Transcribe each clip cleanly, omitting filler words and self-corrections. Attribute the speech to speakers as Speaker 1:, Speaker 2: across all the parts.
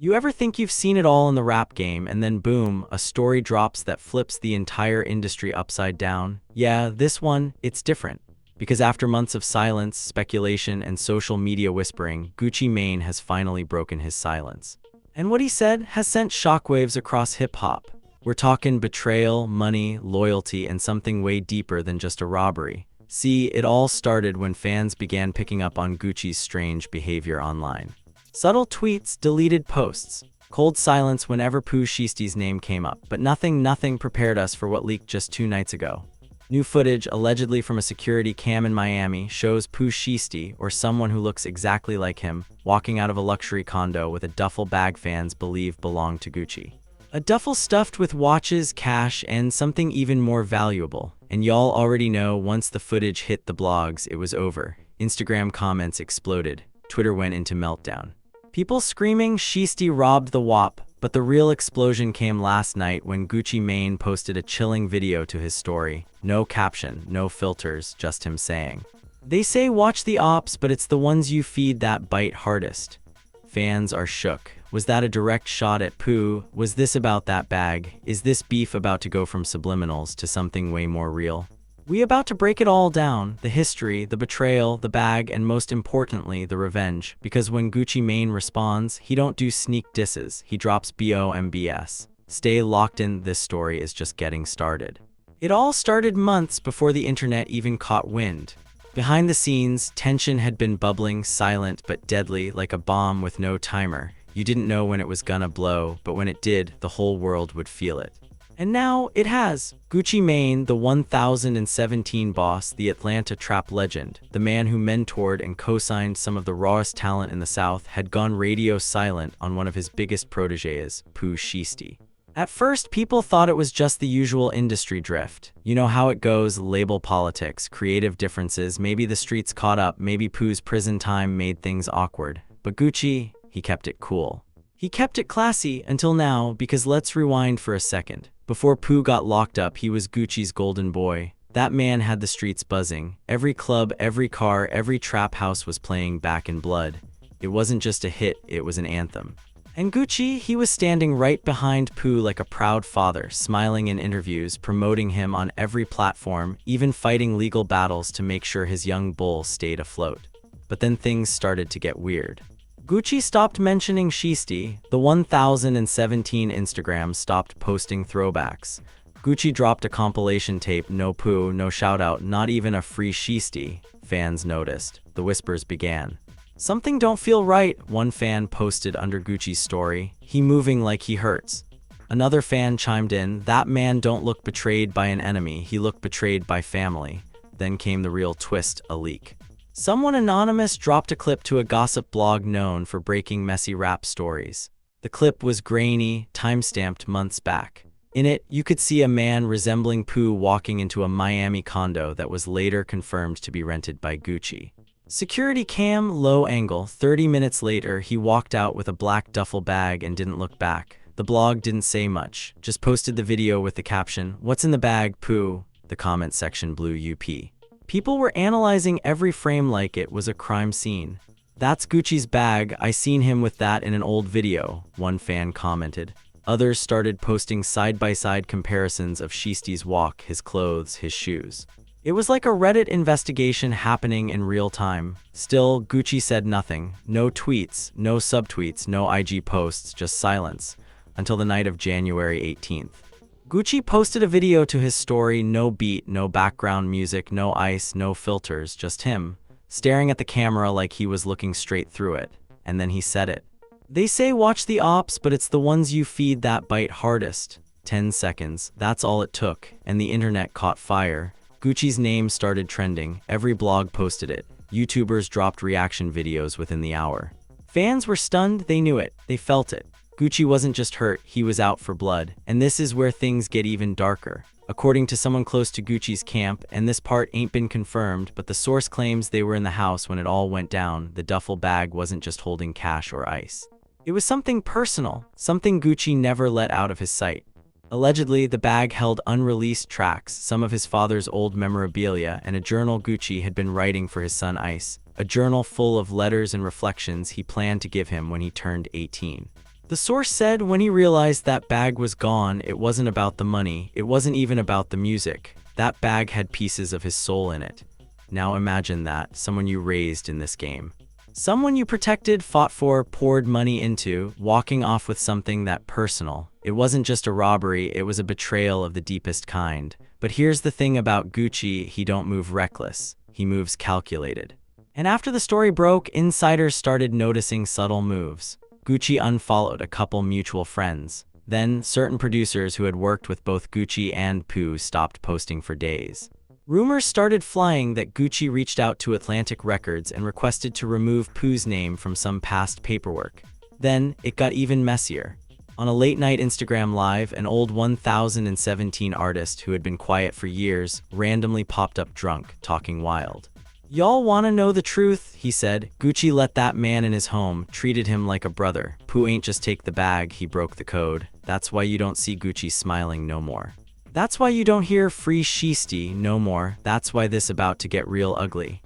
Speaker 1: You ever think you've seen it all in the rap game and then boom, a story drops that flips the entire industry upside down? Yeah, this one, it's different. Because after months of silence, speculation, and social media whispering, Gucci Mane has finally broken his silence. And what he said has sent shockwaves across hip-hop. We're talking betrayal, money, loyalty, and something way deeper than just a robbery. See, it all started when fans began picking up on Gucci's strange behavior online. Subtle tweets, deleted posts, cold silence whenever Pooh Shiesty's name came up, but nothing prepared us for what leaked just 2 nights ago. New footage, allegedly from a security cam in Miami, shows Pooh Shiesty, or someone who looks exactly like him, walking out of a luxury condo with a duffel bag fans believe belonged to Gucci. A duffel stuffed with watches, cash, and something even more valuable. And y'all already know once the footage hit the blogs, it was over. Instagram comments exploded. Twitter went into meltdown. People screaming Shiesty robbed the WAP, but the real explosion came last night when Gucci Mane posted a chilling video to his story. No caption, no filters, just him saying, "They say watch the ops, but it's the ones you feed that bite hardest." Fans are shook. Was that a direct shot at Pooh? Was this about that bag? Is this beef about to go from subliminals to something way more real? We about to break it all down, the history, the betrayal, the bag, and most importantly, the revenge. Because when Gucci Mane responds, he don't do sneak disses, he drops BOMBS. Stay locked in, this story is just getting started. It all started months before the internet even caught wind. Behind the scenes, tension had been bubbling, silent but deadly, like a bomb with no timer. You didn't know when it was gonna blow, but when it did, the whole world would feel it. And now it has. Gucci Mane, the 1017 boss, the Atlanta trap legend, the man who mentored and co-signed some of the rawest talent in the South, had gone radio silent on one of his biggest proteges, Pooh Shiesty. At first, people thought it was just the usual industry drift. You know how it goes, label politics, creative differences, maybe the streets caught up, maybe Pooh's prison time made things awkward. But Gucci, he kept it cool. He kept it classy until now, because let's rewind for a second. Before Pooh got locked up, he was Gucci's golden boy. That man had the streets buzzing. Every club, every car, every trap house was playing Back in Blood. It wasn't just a hit, it was an anthem. And Gucci, he was standing right behind Pooh like a proud father, smiling in interviews, promoting him on every platform, even fighting legal battles to make sure his young bull stayed afloat. But then things started to get weird. Gucci stopped mentioning Shiesty, the 1017 Instagram stopped posting throwbacks. Gucci dropped a compilation tape, no Pooh, no shoutout, not even a free Shiesty. Fans noticed. The whispers began. "Something don't feel right," one fan posted under Gucci's story. "He moving like he hurts." Another fan chimed in, "That man don't look betrayed by an enemy, he looked betrayed by family." Then came the real twist, a leak. Someone anonymous dropped a clip to a gossip blog known for breaking messy rap stories. The clip was grainy, time-stamped months back. In it, you could see a man resembling Pooh walking into a Miami condo that was later confirmed to be rented by Gucci. Security cam, low angle, 30 minutes later, he walked out with a black duffel bag and didn't look back. The blog didn't say much, just posted the video with the caption, "What's in the bag, Pooh?" The comment section blew up. People were analyzing every frame like it was a crime scene. "That's Gucci's bag, I seen him with that in an old video," one fan commented. Others started posting side-by-side comparisons of Shiesty's walk, his clothes, his shoes. It was like a Reddit investigation happening in real time. Still, Gucci said nothing. No tweets, no subtweets, no IG posts, just silence. Until the night of January 18th. Gucci posted a video to his story, no beat, no background music, no ice, no filters, just him, staring at the camera like he was looking straight through it. And then he said it. "They say watch the ops, but it's the ones you feed that bite hardest." 10 seconds, that's all it took, and the internet caught fire. Gucci's name started trending, every blog posted it. YouTubers dropped reaction videos within the hour. Fans were stunned, they knew it, they felt it. Gucci wasn't just hurt, he was out for blood. And this is where things get even darker. According to someone close to Gucci's camp, and this part ain't been confirmed, but the source claims they were in the house when it all went down, the duffel bag wasn't just holding cash or ice. It was something personal, something Gucci never let out of his sight. Allegedly, the bag held unreleased tracks, some of his father's old memorabilia, and a journal Gucci had been writing for his son Ice. A journal full of letters and reflections he planned to give him when he turned 18. The source said when he realized that bag was gone, it wasn't about the money, it wasn't even about the music. That bag had pieces of his soul in it. Now imagine that, someone you raised in this game. Someone you protected, fought for, poured money into, walking off with something that personal. It wasn't just a robbery, it was a betrayal of the deepest kind. But here's the thing about Gucci, he don't move reckless, he moves calculated. And after the story broke, insiders started noticing subtle moves. Gucci unfollowed a couple mutual friends. Then, certain producers who had worked with both Gucci and Pooh stopped posting for days. Rumors started flying that Gucci reached out to Atlantic Records and requested to remove Pooh's name from some past paperwork. Then, it got even messier. On a late-night Instagram Live, an old 1017 artist who had been quiet for years randomly popped up drunk, talking wild. "Y'all wanna know the truth?" he said. "Gucci let that man in his home, treated him like a brother. Pooh ain't just take the bag, he broke the code. That's why you don't see Gucci smiling no more. That's why you don't hear Pooh Shiesty no more. That's why this about to get real ugly."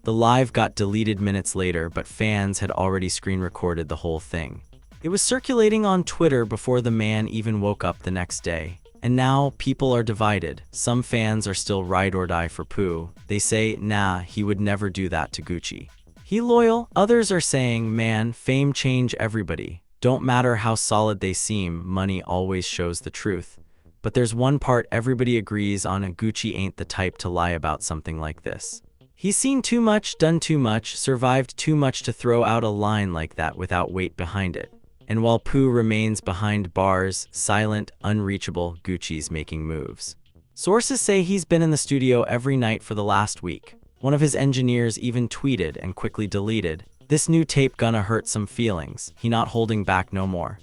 Speaker 1: The live got deleted minutes later, but fans had already screen recorded the whole thing. It was circulating on Twitter before the man even woke up the next day. And now, people are divided. Some fans are still ride or die for Pooh. They say, nah, he would never do that to Gucci. He loyal. Others are saying, man, fame change everybody. Don't matter how solid they seem, money always shows the truth. But there's one part everybody agrees on, and Gucci ain't the type to lie about something like this. He's seen too much, done too much, survived too much to throw out a line like that without weight behind it. And while Pooh remains behind bars, silent, unreachable, Gucci's making moves. Sources say he's been in the studio every night for the last week. One of his engineers even tweeted and quickly deleted, "This new tape gonna hurt some feelings, he not holding back no more."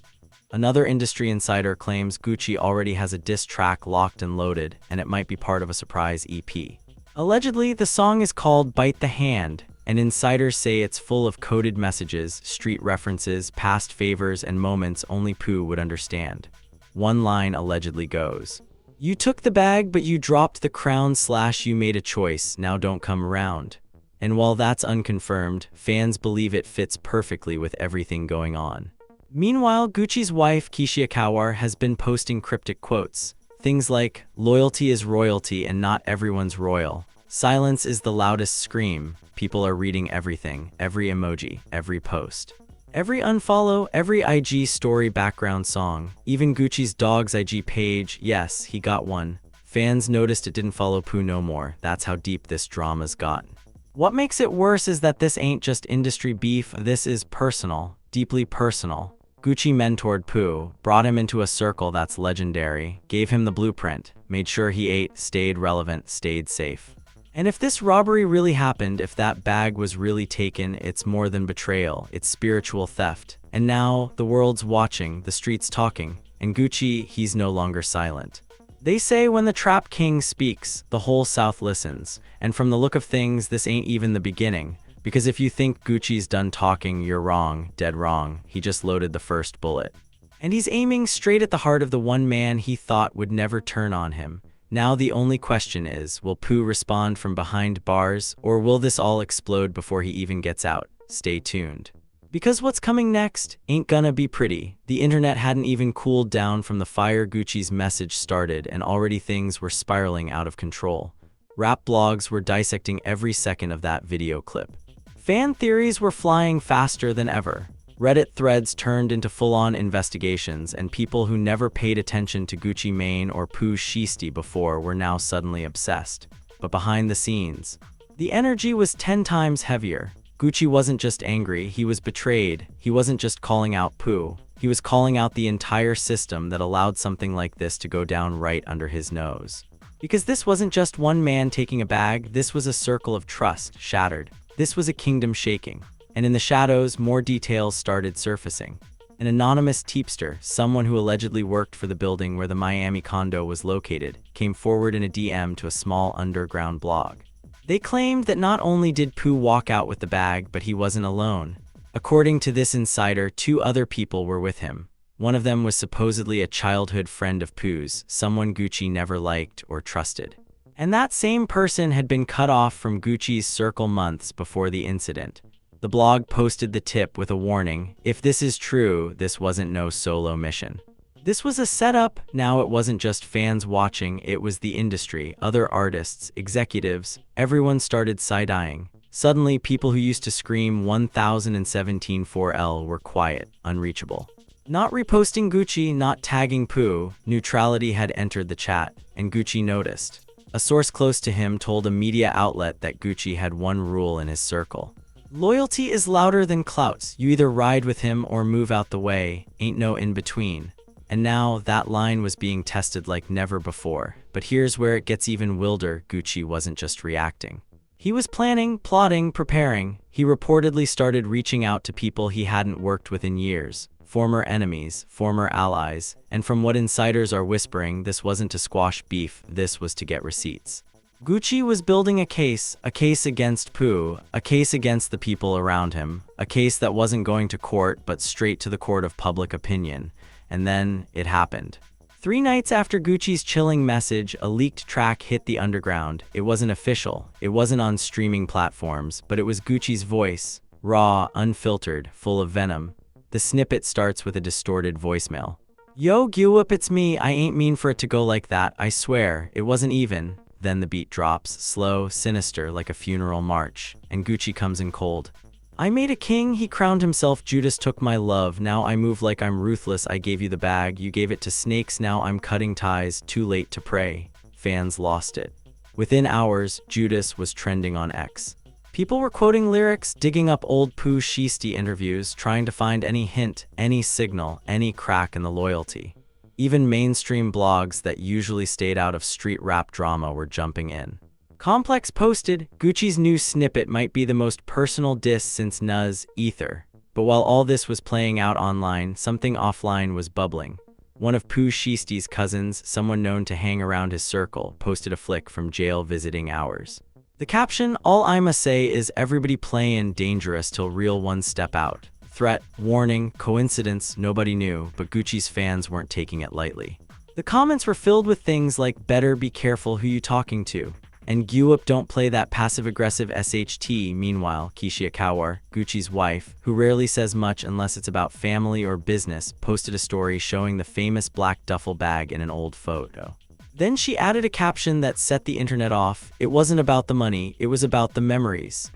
Speaker 1: Another industry insider claims Gucci already has a diss track locked and loaded, and it might be part of a surprise EP. Allegedly, the song is called Bite the Hand, and insiders say it's full of coded messages, street references, past favors, and moments only Pooh would understand. One line allegedly goes, "You took the bag, but you dropped the crown / you made a choice, now don't come around." And while that's unconfirmed, fans believe it fits perfectly with everything going on. Meanwhile, Gucci's wife, Keisha Kawar, has been posting cryptic quotes. Things like, "Loyalty is royalty and not everyone's royal. Silence is the loudest scream. People are reading everything, every emoji, every post. Every unfollow, every IG story background song. Even Gucci's dog's IG page, yes, he got one. Fans noticed it didn't follow Pooh no more. That's how deep this drama's gotten." What makes it worse is that this ain't just industry beef, this is personal, deeply personal. Gucci mentored Pooh, brought him into a circle that's legendary, gave him the blueprint, made sure he ate, stayed relevant, stayed safe. And if this robbery really happened, if that bag was really taken, it's more than betrayal, it's spiritual theft. And now, the world's watching, the streets talking, and Gucci, he's no longer silent. They say when the trap king speaks, the whole South listens. And from the look of things, this ain't even the beginning. Because if you think Gucci's done talking, you're wrong, dead wrong. He just loaded the first bullet. And he's aiming straight at the heart of the one man he thought would never turn on him. Now the only question is, will Pooh respond from behind bars, or will this all explode before he even gets out? Stay tuned. Because what's coming next ain't gonna be pretty. The internet hadn't even cooled down from the fire Gucci's message started, and already things were spiraling out of control. Rap blogs were dissecting every second of that video clip. Fan theories were flying faster than ever. Reddit threads turned into full-on investigations, and people who never paid attention to Gucci Mane or Pooh Shiesty before were now suddenly obsessed. But behind the scenes, the energy was 10 times heavier. Gucci wasn't just angry, he was betrayed. He wasn't just calling out Pooh. He was calling out the entire system that allowed something like this to go down right under his nose. Because this wasn't just one man taking a bag, this was a circle of trust shattered. This was a kingdom shaking. And in the shadows, more details started surfacing. An anonymous tipster, someone who allegedly worked for the building where the Miami condo was located, came forward in a DM to a small underground blog. They claimed that not only did Pooh walk out with the bag, but he wasn't alone. According to this insider, 2 other people were with him. One of them was supposedly a childhood friend of Pooh's, someone Gucci never liked or trusted. And that same person had been cut off from Gucci's circle months before the incident. The blog posted the tip with a warning: if this is true, this wasn't no solo mission. This was a setup. Now it wasn't just fans watching, it was the industry, other artists, executives. Everyone started side-eyeing. Suddenly, people who used to scream 1017 4L were quiet, unreachable. Not reposting Gucci, not tagging Pooh. Neutrality had entered the chat, and Gucci noticed. A source close to him told a media outlet that Gucci had one rule in his circle: loyalty is louder than clout. You either ride with him or move out the way, ain't no in between. And now that line was being tested like never before. But here's where it gets even wilder: Gucci wasn't just reacting. He was planning, plotting, preparing. He reportedly started reaching out to people he hadn't worked with in years. Former enemies, former allies, and from what insiders are whispering, this wasn't to squash beef, this was to get receipts. Gucci was building a case against Pooh, a case against the people around him, a case that wasn't going to court but straight to the court of public opinion. And then it happened. 3 nights after Gucci's chilling message, a leaked track hit the underground. It wasn't official, it wasn't on streaming platforms, but it was Gucci's voice, raw, unfiltered, full of venom. The snippet starts with a distorted voicemail. Yo, Guwup, it's me. I ain't mean for it to go like that, I swear. It wasn't even. Then the beat drops, slow, sinister, like a funeral march, and Gucci comes in cold. I made a king, he crowned himself, Judas took my love, now I move like I'm ruthless, I gave you the bag, you gave it to snakes, now I'm cutting ties, too late to pray. Fans lost it. Within hours, Judas was trending on X. People were quoting lyrics, digging up old Pooh Shiesty interviews, trying to find any hint, any signal, any crack in the loyalty. Even mainstream blogs that usually stayed out of street rap drama were jumping in. Complex posted, Gucci's new snippet might be the most personal diss since Nuz, Ether. But while all this was playing out online, something offline was bubbling. One of Pooh Shiesty's cousins, someone known to hang around his circle, posted a flick from jail visiting hours. The caption, all I'ma say is everybody playin' dangerous till real ones step out. Threat, warning, coincidence, nobody knew, but Gucci's fans weren't taking it lightly. The comments were filled with things like, better be careful who you talking to, and Guwup, don't play that passive-aggressive SHT. Meanwhile, Keisha Kawar, Gucci's wife, who rarely says much unless it's about family or business, posted a story showing the famous black duffel bag in an old photo. Then she added a caption that set the internet off. It wasn't about the money, it was about the memories.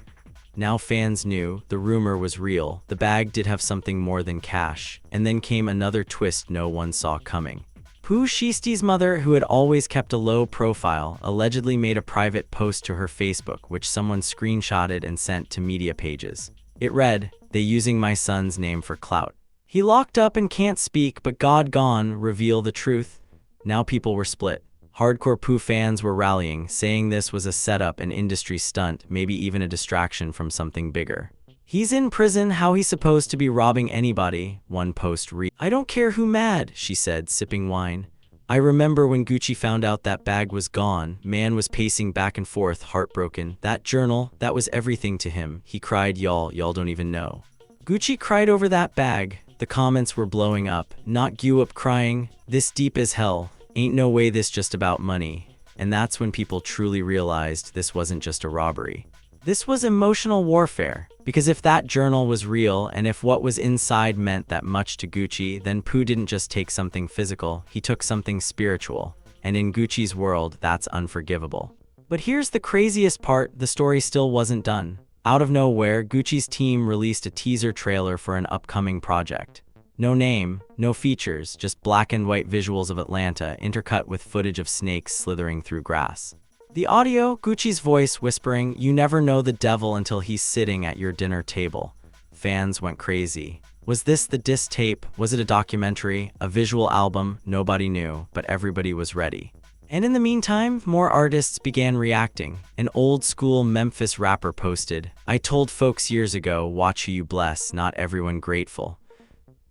Speaker 1: Now fans knew, the rumor was real, the bag did have something more than cash. And then came another twist no one saw coming. Pooh Shiesty's mother, who had always kept a low profile, allegedly made a private post to her Facebook, which someone screenshotted and sent to media pages. It read, "They using my son's name for clout. He locked up and can't speak, but God gone, reveal the truth." Now people were split. Hardcore Pooh fans were rallying, saying this was a setup, an industry stunt, maybe even a distraction from something bigger. He's in prison, how he supposed to be robbing anybody? One post read, I don't care who mad, she said, sipping wine. I remember when Gucci found out that bag was gone, man was pacing back and forth, heartbroken. That journal, that was everything to him. He cried, y'all don't even know. Gucci cried over that bag. The comments were blowing up. Not Guwup crying, this deep as hell. Ain't no way this just about money. And that's when people truly realized this wasn't just a robbery. This was emotional warfare. Because if that journal was real, and if what was inside meant that much to Gucci, then Pooh didn't just take something physical, he took something spiritual. And in Gucci's world, that's unforgivable. But here's the craziest part, the story still wasn't done. Out of nowhere, Gucci's team released a teaser trailer for an upcoming project. No name, no features, just black and white visuals of Atlanta intercut with footage of snakes slithering through grass. The audio, Gucci's voice whispering, you never know the devil until he's sitting at your dinner table. Fans went crazy. Was this the diss tape? Was it a documentary? A visual album? Nobody knew, but everybody was ready. And in the meantime, more artists began reacting. An old-school Memphis rapper posted, I told folks years ago, watch who you bless, not everyone grateful.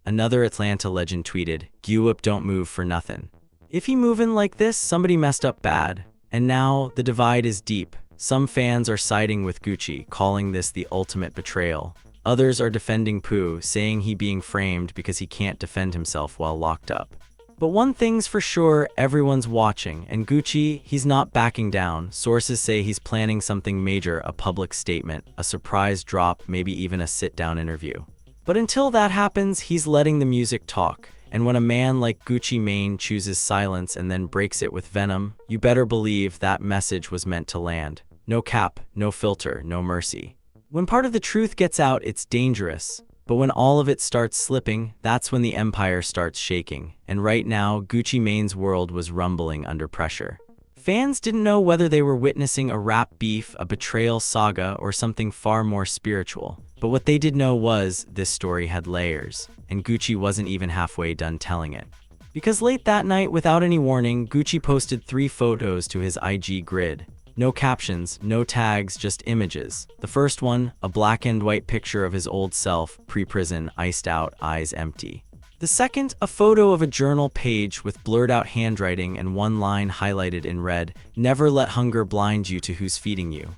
Speaker 1: Another Atlanta legend tweeted, Guwup don't move for nothing. If he movin' like this, somebody messed up bad. And now, the divide is deep. Some fans are siding with Gucci, calling this the ultimate betrayal. Others are defending Pooh, saying he being framed because he can't defend himself while locked up. But one thing's for sure, everyone's watching, and Gucci, he's not backing down. Sources say he's planning something major, a public statement, a surprise drop, maybe even a sit-down interview. But until that happens, he's letting the music talk. And when a man like Gucci Mane chooses silence and then breaks it with venom, you better believe that message was meant to land. No cap, no filter, no mercy. When part of the truth gets out, it's dangerous. But when all of it starts slipping, that's when the empire starts shaking. And right now, Gucci Mane's world was rumbling under pressure. Fans didn't know whether they were witnessing a rap beef, a betrayal saga, or something far more spiritual. But what they did know was, this story had layers, and Gucci wasn't even halfway done telling it. Because late that night, without any warning, Gucci posted 3 photos to his IG grid. No captions, no tags, just images. The first one, a black and white picture of his old self, pre-prison, iced out, eyes empty. The second, a photo of a journal page with blurred out handwriting and one line highlighted in red, "Never let hunger blind you to who's feeding you."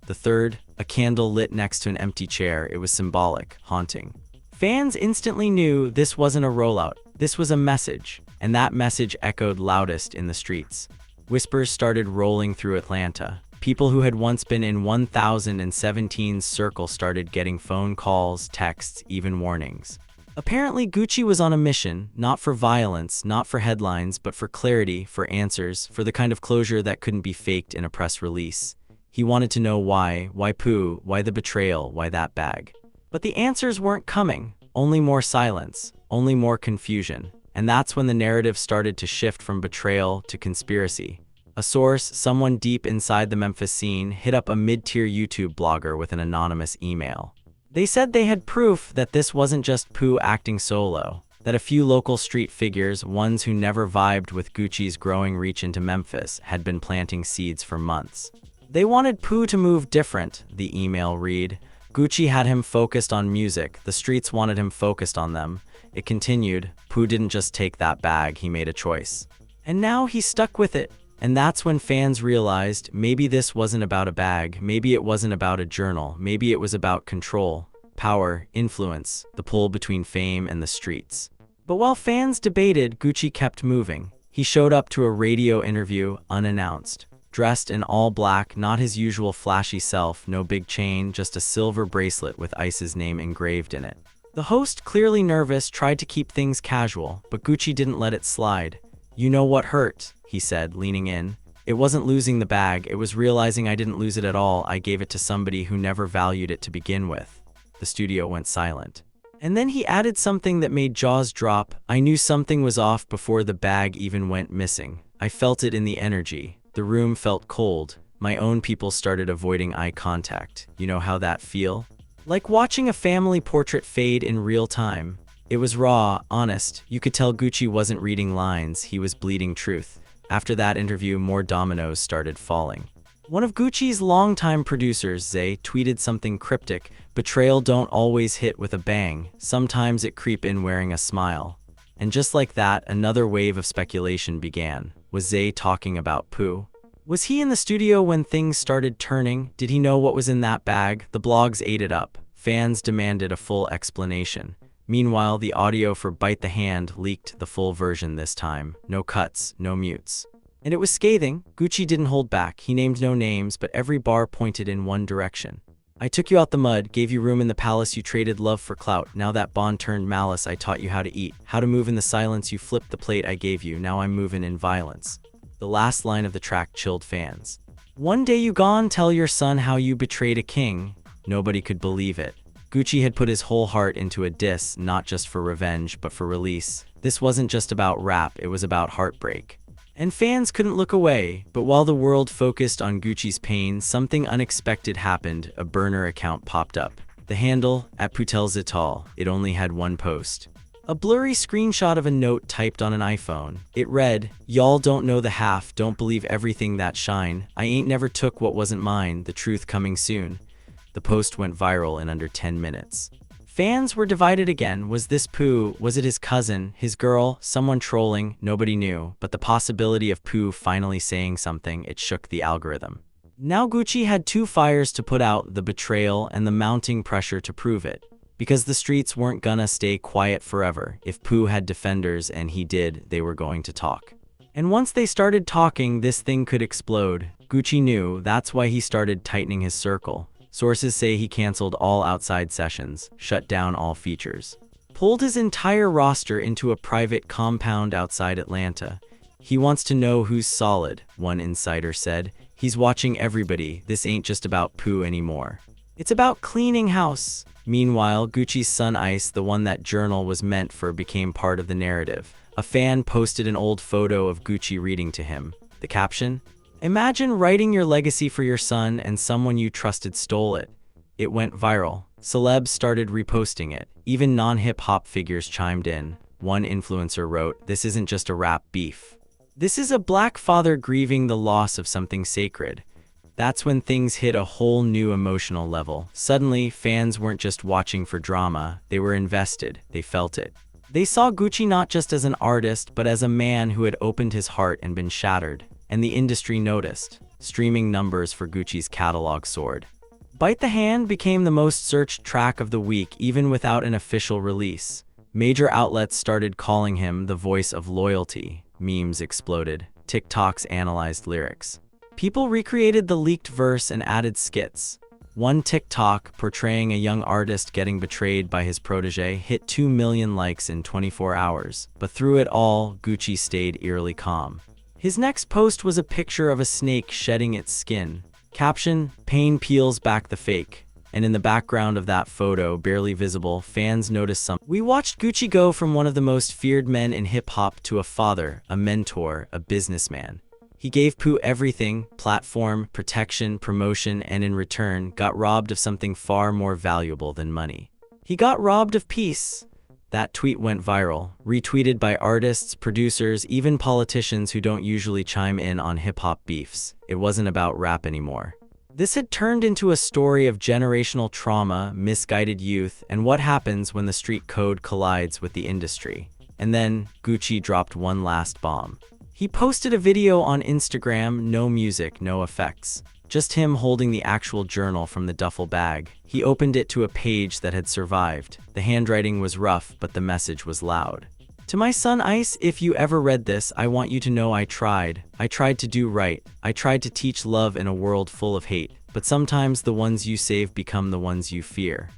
Speaker 1: The third, a candle lit next to an empty chair. It was symbolic, haunting. Fans instantly knew this wasn't a rollout, this was a message, and that message echoed loudest in the streets. Whispers started rolling through Atlanta. People who had once been in 1017's circle started getting phone calls, texts, even warnings. Apparently, Gucci was on a mission, not for violence, not for headlines, but for clarity, for answers, for the kind of closure that couldn't be faked in a press release. He wanted to know why Pooh, why the betrayal, why that bag. But the answers weren't coming, only more silence, only more confusion. And that's when the narrative started to shift from betrayal to conspiracy. A source, someone deep inside the Memphis scene, hit up a mid-tier YouTube blogger with an anonymous email. They said they had proof that this wasn't just Pooh acting solo, that a few local street figures, ones who never vibed with Gucci's growing reach into Memphis, had been planting seeds for months. They wanted Pooh to move different, the email read. Gucci had him focused on music, the streets wanted him focused on them. It continued, Pooh didn't just take that bag, he made a choice. And now he's stuck with it. And that's when fans realized maybe this wasn't about a bag, maybe it wasn't about a journal, maybe it was about control, power, influence, the pull between fame and the streets. But while fans debated, Gucci kept moving. He showed up to a radio interview unannounced, dressed in all black, not his usual flashy self, no big chain, just a silver bracelet with Ice's name engraved in it. The host, clearly nervous, tried to keep things casual, but Gucci didn't let it slide. "You know what hurt," he said, leaning in. "It wasn't losing the bag, it was realizing I didn't lose it at all. I gave it to somebody who never valued it to begin with." The studio went silent. And then he added something that made jaws drop. "I knew something was off before the bag even went missing. I felt it in the energy. The room felt cold. My own people started avoiding eye contact. You know how that feel? Like watching a family portrait fade in real time." It was raw, honest. You could tell Gucci wasn't reading lines, he was bleeding truth. After that interview, more dominoes started falling. One of Gucci's longtime producers, Zay, tweeted something cryptic. "Betrayal don't always hit with a bang. Sometimes it creep in wearing a smile." And just like that, another wave of speculation began. Was Zay talking about Pooh? Was he in the studio when things started turning? Did he know what was in that bag? The blogs ate it up. Fans demanded a full explanation. Meanwhile, the audio for Bite the Hand leaked, the full version this time. No cuts, no mutes. And it was scathing. Gucci didn't hold back. He named no names, but every bar pointed in one direction. "I took you out the mud, gave you room in the palace, you traded love for clout. Now that bond turned malice, I taught you how to eat, how to move in the silence, you flipped the plate I gave you, now I'm moving in violence." The last line of the track chilled fans. "One day you gone, tell your son how you betrayed a king." Nobody could believe it. Gucci had put his whole heart into a diss, not just for revenge, but for release. This wasn't just about rap, it was about heartbreak. And fans couldn't look away, but while the world focused on Gucci's pain, something unexpected happened. A burner account popped up. The handle, @PoohTellsItAll, it only had one post. A blurry screenshot of a note typed on an iPhone. It read, "Y'all don't know the half, don't believe everything that shine. I ain't never took what wasn't mine, the truth coming soon." The post went viral in under 10 minutes. Fans were divided again. Was this Pooh? Was it his cousin, his girl, someone trolling? Nobody knew, but the possibility of Pooh finally saying something, it shook the algorithm. Now Gucci had 2 fires to put out, the betrayal and the mounting pressure to prove it. because the streets weren't gonna stay quiet forever. If Pooh had defenders, and he did, they were going to talk. And once they started talking, this thing could explode. Gucci knew, that's why he started tightening his circle. Sources say he canceled all outside sessions, shut down all features, pulled his entire roster into a private compound outside Atlanta. He wants to know who's solid, one insider said. He's watching everybody. This ain't just about Pooh anymore. It's about cleaning house. Meanwhile, Gucci's son Ice, the one that journal was meant for, became part of the narrative. A fan posted an old photo of Gucci reading to him. The caption? "Imagine writing your legacy for your son and someone you trusted stole it." It went viral. Celebs started reposting it. Even non-hip-hop figures chimed in. One influencer wrote, "This isn't just a rap beef. This is a black father grieving the loss of something sacred." That's when things hit a whole new emotional level. Suddenly, fans weren't just watching for drama, they were invested, they felt it. They saw Gucci not just as an artist, but as a man who had opened his heart and been shattered. And the industry noticed. Streaming numbers for Gucci's catalog soared. Bite the Hand became the most searched track of the week, even without an official release. Major outlets started calling him the voice of loyalty. Memes exploded. TikToks analyzed lyrics. People recreated the leaked verse and added skits. One TikTok portraying a young artist getting betrayed by his protege hit 2 million likes in 24 hours. But through it all, Gucci stayed eerily calm. His next post was a picture of a snake shedding its skin. Caption, "Pain peels back the fake." And in the background of that photo, barely visible, fans noticed something. We watched Gucci go from one of the most feared men in hip-hop to a father, a mentor, a businessman. He gave Pooh everything: platform, protection, promotion, and in return, got robbed of something far more valuable than money. He got robbed of peace. That tweet went viral, retweeted by artists, producers, even politicians who don't usually chime in on hip-hop beefs. It wasn't about rap anymore. This had turned into a story of generational trauma, misguided youth, and what happens when the street code collides with the industry. And then, Gucci dropped one last bomb. He posted a video on Instagram, no music, no effects. Just him holding the actual journal from the duffel bag. He opened it to a page that had survived. The handwriting was rough, but the message was loud. "To my son Ice, if you ever read this, I want you to know I tried. I tried to do right. I tried to teach love in a world full of hate. But sometimes the ones you save become the ones you fear."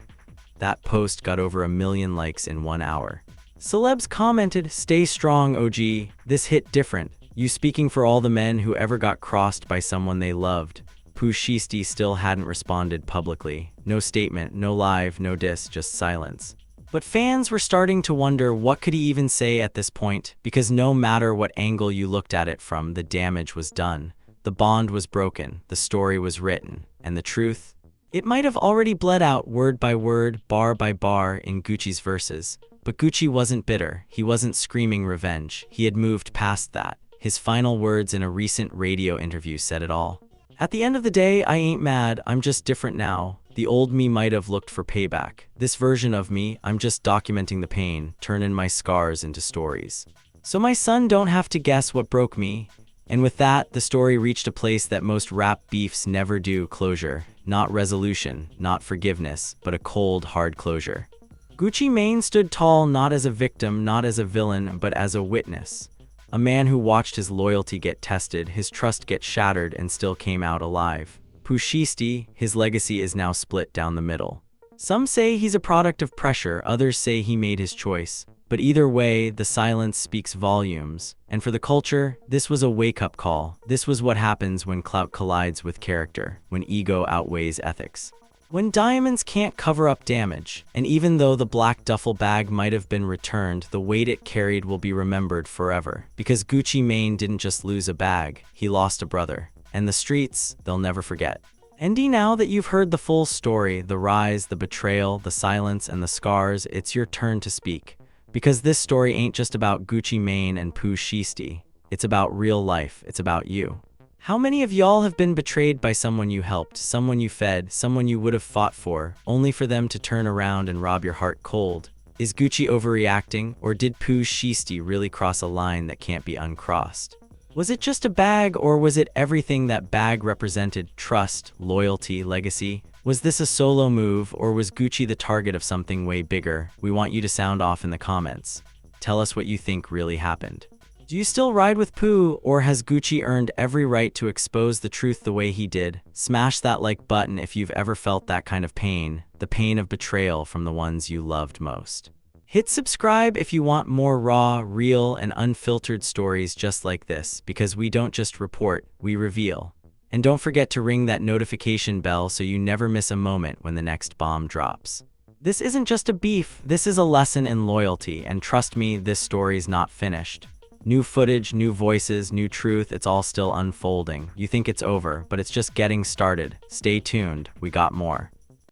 Speaker 1: That post got over 1 million likes in 1 hour. Celebs commented, "Stay strong, OG. This hit different. You speaking for all the men who ever got crossed by someone they loved." Pooh Shiesty still hadn't responded publicly. No statement, no live, no diss, just silence. But fans were starting to wonder, what could he even say at this point? Because no matter what angle you looked at it from, the damage was done. The bond was broken, the story was written, and the truth? It might have already bled out word by word, bar by bar in Gucci's verses. But Gucci wasn't bitter. He wasn't screaming revenge. He had moved past that. His final words in a recent radio interview said it all. "At the end of the day, I ain't mad, I'm just different now. The old me might have looked for payback. This version of me, I'm just documenting the pain, turning my scars into stories. So my son don't have to guess what broke me." And with that, the story reached a place that most rap beefs never do: closure. Not resolution, not forgiveness, but a cold, hard closure. Gucci Mane stood tall, not as a victim, not as a villain, but as a witness. A man who watched his loyalty get tested, his trust get shattered, and still came out alive. Pooh Shiesty, his legacy is now split down the middle. Some say he's a product of pressure, others say he made his choice. But either way, the silence speaks volumes. And for the culture, this was a wake-up call. This was what happens when clout collides with character, when ego outweighs ethics. When diamonds can't cover up damage. And even though the black duffel bag might have been returned, the weight it carried will be remembered forever. Because Gucci Mane didn't just lose a bag, he lost a brother. And the streets, they'll never forget. And now that you've heard the full story, the rise, the betrayal, the silence, and the scars, it's your turn to speak. Because this story ain't just about Gucci Mane and Pooh Shiesty. It's about real life. It's about you. How many of y'all have been betrayed by someone you helped, someone you fed, someone you would have fought for, only for them to turn around and rob your heart cold? Is Gucci overreacting, or did Pooh Shiesty really cross a line that can't be uncrossed? Was it just a bag, or was it everything that bag represented: trust, loyalty, legacy? Was this a solo move, or was Gucci the target of something way bigger? We want you to sound off in the comments. Tell us what you think really happened. Do you still ride with Pooh, or has Gucci earned every right to expose the truth the way he did? Smash that like button if you've ever felt that kind of pain, the pain of betrayal from the ones you loved most. Hit subscribe if you want more raw, real, and unfiltered stories just like this, because we don't just report, we reveal. And don't forget to ring that notification bell so you never miss a moment when the next bomb drops. This isn't just a beef, this is a lesson in loyalty, and trust me, this story's not finished. New footage, new voices, new truth, it's all still unfolding. You think it's over, but it's just getting started. Stay tuned, we got more.